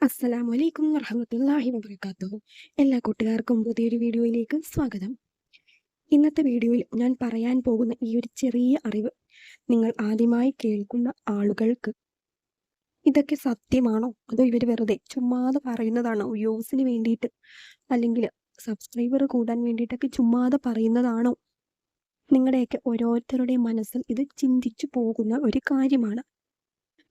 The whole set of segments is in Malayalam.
അസ്സലാമു അലൈക്കും വറഹ്മത്തുള്ളാഹി വബറകാതുഹു. എല്ലാ കൂട്ടുകാർക്കും പുതിയൊരു വീഡിയോയിലേക്ക് സ്വാഗതം. ഇന്നത്തെ വീഡിയോയിൽ ഞാൻ പറയാൻ പോകുന്ന ഈ ഒരു ചെറിയ അറിവ് നിങ്ങൾ ആദ്യമായി കേൾക്കുന്ന ആളുകൾക്ക് ഇതൊക്കെ സത്യമാണോ? അതോ ഇവർ വെറുതെ ചുമ്മാതെ പറയുന്നതാണോ? വ്യൂസിന് വേണ്ടിയിട്ട് അല്ലെങ്കിൽ സബ്സ്ക്രൈബർ കൂടാൻ വേണ്ടിയിട്ടൊക്കെ ചുമ്മാതെ പറയുന്നതാണോ? നിങ്ങളുടെയൊക്കെ ഓരോരുത്തരുടെയും മനസ്സിൽ ഇത് ചിന്തിച്ചു പോകുന്ന ഒരു കാര്യമാണ്.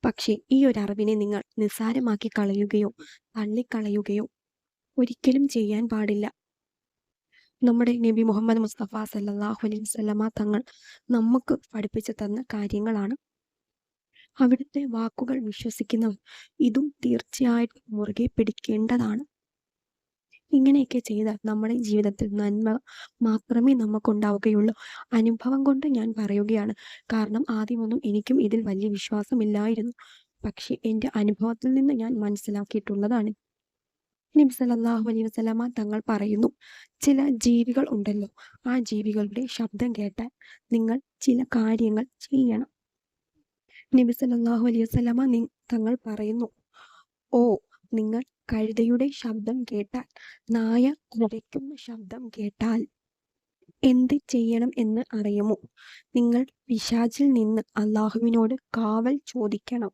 പക്ഷേ ഈ ഒരു അറിവിനെ നിങ്ങൾ നിസ്സാരമാക്കി കളയുകയോ തള്ളിക്കളയുകയോ ഒരിക്കലും ചെയ്യാൻ പാടില്ല. നമ്മുടെ നബി മുഹമ്മദ് മുസ്തഫ സല്ലല്ലാഹു അലൈഹി വസല്ലമ തങ്ങൾ നമുക്ക് പഠിപ്പിച്ചു തന്ന കാര്യങ്ങളാണ്. അവിടുത്തെ വാക്കുകൾ വിശ്വസിക്കുന്നവർ ഇതും തീർച്ചയായിട്ടും മുറുകെ പിടിക്കേണ്ടതാണ്. ഇങ്ങനെയൊക്കെ ചെയ്താൽ നമ്മുടെ ജീവിതത്തിൽ നന്മ മാത്രമേ നമുക്കുണ്ടാവുകയുള്ളൂ. അനുഭവം കൊണ്ട് ഞാൻ പറയുകയാണ്. കാരണം ആദ്യമൊന്നും എനിക്കും ഇതിൽ വലിയ വിശ്വാസമില്ലായിരുന്നു. പക്ഷേ എൻ്റെ അനുഭവത്തിൽ നിന്ന് ഞാൻ മനസ്സിലാക്കിയിട്ടുള്ളതാണ്. നബി സല്ലല്ലാഹു അലൈഹി വസല്ലമ തങ്ങൾ പറയുന്നു, ചില ജീവികൾ ഉണ്ടല്ലോ, ആ ജീവികളുടെ ശബ്ദം കേട്ടാൽ നിങ്ങൾ ചില കാര്യങ്ങൾ ചെയ്യണം. നബി സല്ലല്ലാഹു അലൈഹി വസല്ലമ തങ്ങൾ പറയുന്നു, ഓ നിങ്ങൾ കഴുതയുടെ ശബ്ദം കേട്ടാൽ, നായ കുരയ്ക്കുന്ന ശബ്ദം കേട്ടാൽ എന്ത് ചെയ്യണം എന്ന് അറിയുമോ? നിങ്ങൾ പിശാചിൽ നിന്ന് അള്ളാഹുവിനോട് കാവൽ ചോദിക്കണം.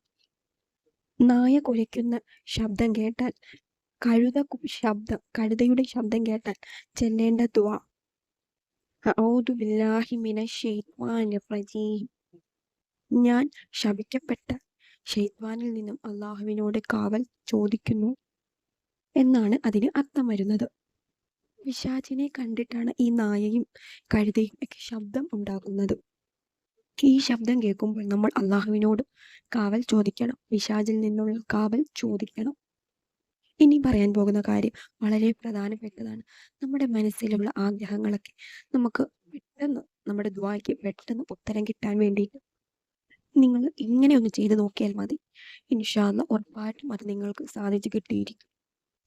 നായ കുരയ്ക്കുന്ന ശബ്ദം കേട്ടാൽ, കഴുതയുടെ ശബ്ദം കേട്ടാൽ ചെല്ലേണ്ട ദുആ, അഊദു ബില്ലാഹി മിനശ് ശൈത്വാനിർ റജീം, ഞാൻ ശപിക്കപ്പെട്ട ശൈത്വാനിൽ നിന്നും അള്ളാഹുവിനോട് കാവൽ ചോദിക്കുന്നു എന്നാണ് അതിന് അർത്ഥം വരുന്നത്. പിശാചിനെ കണ്ടിട്ടാണ് ഈ നായയും കഴുതയും ഒക്കെ ശബ്ദം ഉണ്ടാക്കുന്നത്. ഈ ശബ്ദം കേൾക്കുമ്പോൾ നമ്മൾ അള്ളാഹുവിനോട് കാവൽ ചോദിക്കണം, പിശാചിൽ നിന്നുള്ള കാവൽ ചോദിക്കണം. ഇനി പറയാൻ പോകുന്ന കാര്യം വളരെ പ്രധാനപ്പെട്ടതാണ്. നമ്മുടെ മനസ്സിലുള്ള ആഗ്രഹങ്ങളൊക്കെ നമുക്ക് പെട്ടെന്ന്, നമ്മുടെ ദുആയ്ക്ക് പെട്ടെന്ന് ഉത്തരം കിട്ടാൻ വേണ്ടിയിട്ട് നിങ്ങൾ ഇങ്ങനെ ഒന്ന് ചെയ്ത് നോക്കിയാൽ മതി. ഇൻഷാ അല്ലാഹ് ഉറപ്പായിട്ടും അത് നിങ്ങൾക്ക് സാധിച്ചു കിട്ടിയിരിക്കും.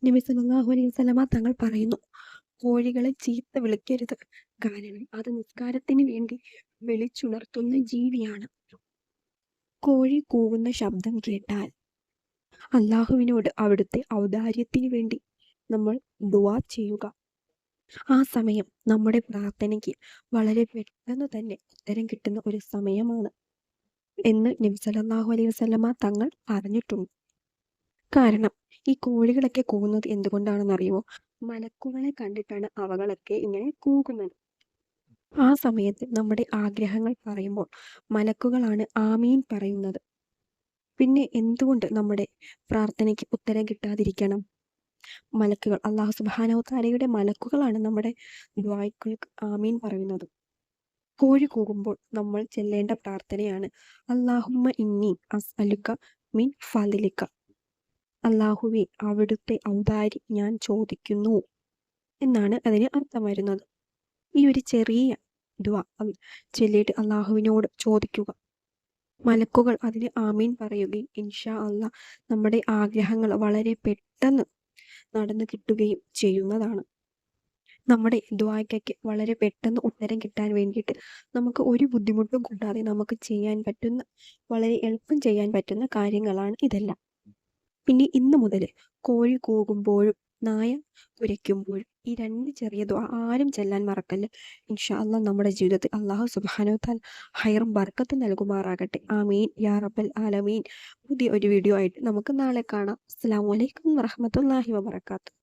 നബി സല്ലല്ലാഹു അലൈഹി വസല്ലമ തങ്ങൾ പറയുന്നു, കോഴികളെ ചീത്ത വിളിക്കരുത്, കാരണം അത് നിസ്കാരത്തിന് വേണ്ടി വിളിച്ചുണർത്തുന്ന ജീവിയാണ്. കോഴി കൂവുന്ന ശബ്ദം കേട്ടാൽ അള്ളാഹുവിനോട് അവിടുത്തെ ഔദാര്യത്തിന് വേണ്ടി നമ്മൾ ദുആ ചെയ്യുക. ആ സമയം നമ്മുടെ പ്രാർത്ഥനയ്ക്ക് വളരെ പെട്ടെന്ന് തന്നെ ഉത്തരം കിട്ടുന്ന ഒരു സമയമാണ് എന്ന് നബി സല്ലല്ലാഹു അലൈഹി വസല്ലമ തങ്ങൾ പറഞ്ഞിട്ടുണ്ട്. കാരണം ഈ കോഴികളൊക്കെ കൂവുന്നത് എന്തുകൊണ്ടാണെന്നറിയുമോ? മലക്കുകളെ കണ്ടിട്ടാണ് അവകളൊക്കെ ഇങ്ങനെ കൂകുന്നത്. ആ സമയത്ത് നമ്മുടെ ആഗ്രഹങ്ങൾ പറയുമ്പോൾ മലക്കുകളാണ് ആമീൻ പറയുന്നത്. പിന്നെ എന്തുകൊണ്ട് നമ്മുടെ പ്രാർത്ഥനയ്ക്ക് ഉത്തരം കിട്ടാതിരിക്കണം? മലക്കുകൾ, അല്ലാഹു സുബ്ഹാനഹു വ തആലയുടെ മലക്കുകളാണ് നമ്മുടെ ദുആയ്ക്കൾക്ക് ആമീൻ പറയുന്നത്. കോഴി കൂകുമ്പോൾ നമ്മൾ ചെല്ലേണ്ട പ്രാർത്ഥനയാണ്, അല്ലാഹുമ്മ ഇന്നി അസ്അലുക മിൻ ഫളിക, അല്ലാഹുവേ അവിടുത്തെ ഔദാര്യം ഞാൻ ചോദിക്കുന്നു എന്നാണ് അതിന് അർത്ഥം വരുന്നത്. ഈ ഒരു ചെറിയ ദുആ ചൊല്ലിയിട്ട് അള്ളാഹുവിനോട് ചോദിക്കുക. മലക്കുകൾ അതിന് ആമീൻ പറയുകയും ഇൻഷാ അല്ലാഹ് നമ്മുടെ ആഗ്രഹങ്ങൾ വളരെ പെട്ടെന്ന് നടന്നു കിട്ടുകയും ചെയ്യുന്നതാണ്. നമ്മുടെ ദുആയ്ക്കൊക്കെ വളരെ പെട്ടെന്ന് ഉത്തരം കിട്ടാൻ വേണ്ടിയിട്ട് നമുക്ക് ഒരു ബുദ്ധിമുട്ടും കൂടാതെ നമുക്ക് ചെയ്യാൻ പറ്റുന്ന, വളരെ എളുപ്പം ചെയ്യാൻ പറ്റുന്ന കാര്യങ്ങളാണ് ഇതെല്ലാം. ഇനി ഇന്ന് മുതൽ കോഴി കൂകുമ്പോഴും നായ കുരയ്ക്കുമ്പോഴും ഈ രണ്ട് ചെറിയ ദുആ ആരും ചെല്ലാൻ മറക്കല്ല. ഇൻഷാ അല്ലാഹ് നമ്മുടെ ജീവിതത്തിൽ അല്ലാഹു സുബ്ഹാനഹു വ തആല ഹൈറും ബർക്കത്തും നൽകുമാറാകട്ടെ. ആമീൻ യാ റബ്ബൽ ആലമീൻ. പുതിയ ഒരു വീഡിയോ ആയിട്ട് നമുക്ക് നാളെ കാണാം. അസ്സലാമു അലൈക്കും വറഹ്മത്തുള്ളാഹി വബറകാതുഹു.